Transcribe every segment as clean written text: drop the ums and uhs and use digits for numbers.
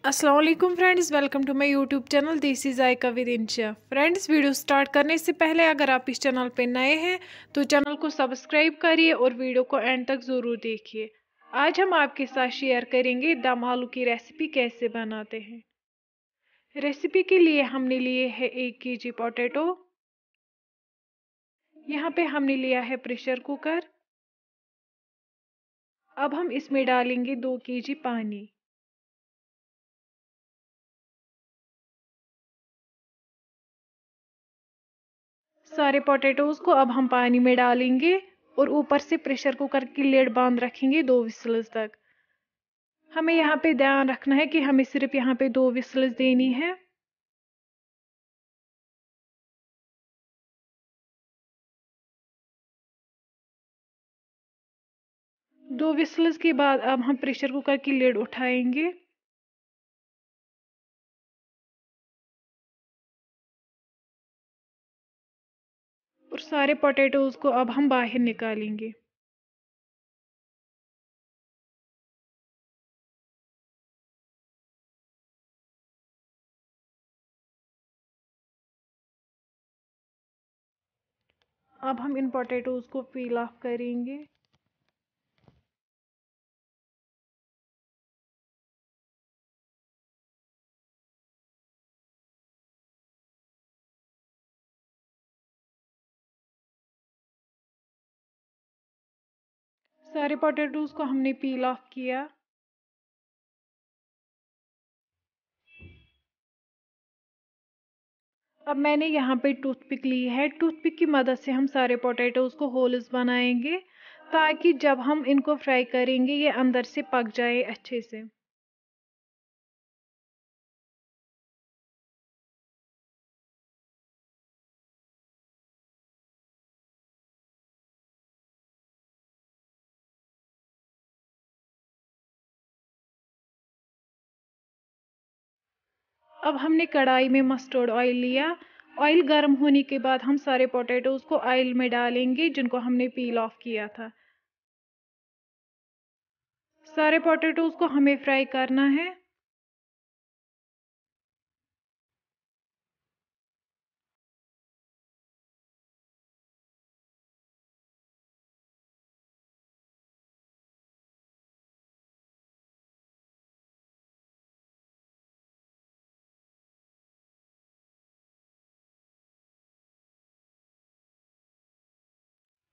अस्सलाम वालेकुम friends, welcome to my YouTube channel Desi Zaika with Insha. Friends, video start करने से पहले अगर आप इस चैनल पे नए हैं तो चैनल को सब्सक्राइब करिए और वीडियो को एंड तक ज़रूर देखिए। आज हम आपके साथ शेयर करेंगे दम आलू की रेसिपी कैसे बनाते हैं। रेसिपी के लिए हमने लिए है 1 kg पोटैटो। यहाँ पे हमने लिया है प्रेशर कुकर। अब हम इसमें डालेंगे 2 kg पानी। सारे पोटैटोज को अब हम पानी में डालेंगे और ऊपर से प्रेशर कुकर की लिड बांध रखेंगे 2 विसल्स तक। हमें यहाँ पे ध्यान रखना है कि हमें सिर्फ यहाँ पे 2 विसल्स देनी है। दो विसल्स के बाद अब हम प्रेशर कुकर की लिड उठाएंगे और सारे पोटैटोज को अब हम बाहर निकालेंगे। अब हम इन पोटैटोज को पील ऑफ करेंगे। सारे पोटैटोज को हमने पील ऑफ किया। अब मैंने यहाँ पे टूथपिक ली है। टूथपिक की मदद से हम सारे पोटैटोज को होल्स बनाएंगे ताकि जब हम इनको फ्राई करेंगे ये अंदर से पक जाए अच्छे से। अब हमने कढ़ाई में मस्टर्ड ऑयल लिया। ऑयल गर्म होने के बाद हम सारे पोटैटोज को ऑयल में डालेंगे जिनको हमने पील ऑफ किया था। सारे पोटैटोज को हमें फ्राई करना है।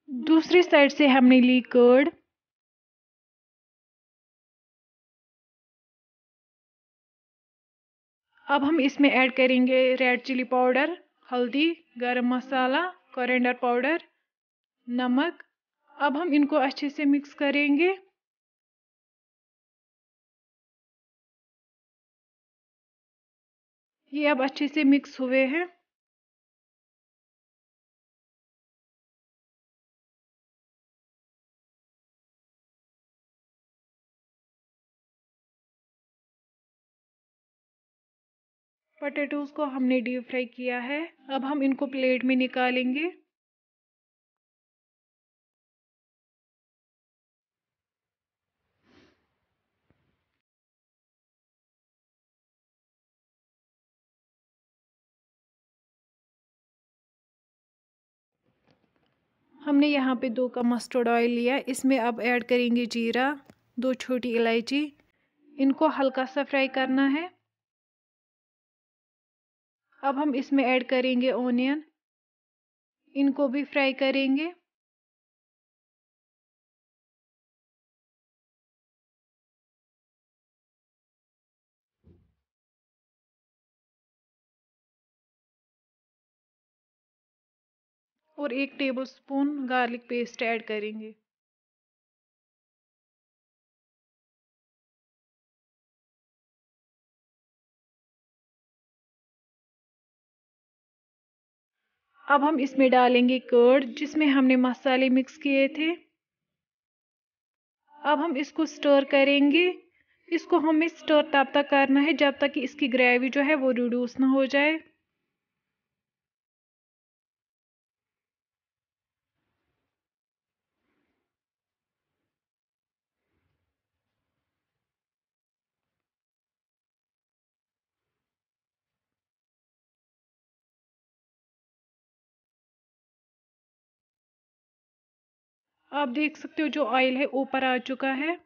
दूसरी साइड से हमने ली कर्ड। अब हम इसमें ऐड करेंगे रेड चिली पाउडर, हल्दी, गरम मसाला, कोरिएंडर पाउडर, नमक। अब हम इनको अच्छे से मिक्स करेंगे। ये अब अच्छे से मिक्स हुए हैं। पोटैटोज को हमने डीप फ्राई किया है। अब हम इनको प्लेट में निकालेंगे। हमने यहाँ पे 2 कप मस्टर्ड ऑयल लिया। इसमें अब ऐड करेंगे जीरा, 2 छोटी इलायची। इनको हल्का सा फ्राई करना है। अब हम इसमें ऐड करेंगे ओनियन। इनको भी फ्राई करेंगे। और 1 टेबलस्पून गार्लिक पेस्ट ऐड करेंगे। अब हम इसमें डालेंगे कर्ड जिसमें हमने मसाले मिक्स किए थे। अब हम इसको स्टर करेंगे। इसको हमें स्टर तब तक करना है जब तक कि इसकी ग्रेवी जो है वो रिड्यूस ना हो जाए। आप देख सकते हो जो ऑयल है ऊपर आ चुका है।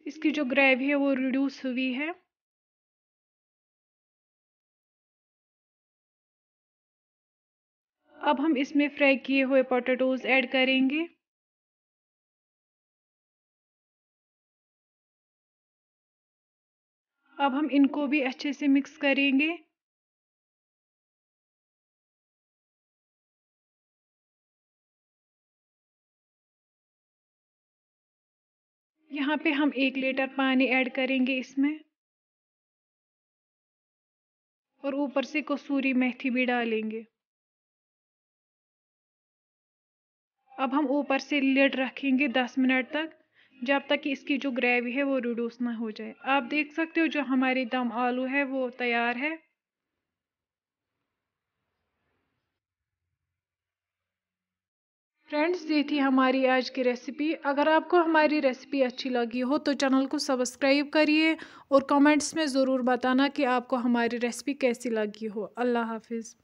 इसकी जो ग्रेवी है वो रिड्यूस हुई है। अब हम इसमें फ्राई किए हुए पोटैटोज ऐड करेंगे। अब हम इनको भी अच्छे से मिक्स करेंगे। यहाँ पे हम 1 लीटर पानी ऐड करेंगे इसमें, और ऊपर से कसूरी मेथी भी डालेंगे। अब हम ऊपर से लिड रखेंगे 10 मिनट तक, जब तक कि इसकी जो ग्रेवी है वो रिड्यूस ना हो जाए। आप देख सकते हो जो हमारी दम आलू है वो तैयार है। फ्रेंड्स, ये थी हमारी आज की रेसिपी। अगर आपको हमारी रेसिपी अच्छी लगी हो तो चैनल को सब्सक्राइब करिए और कमेंट्स में ज़रूर बताना कि आपको हमारी रेसिपी कैसी लगी हो। अल्लाह हाफिज़।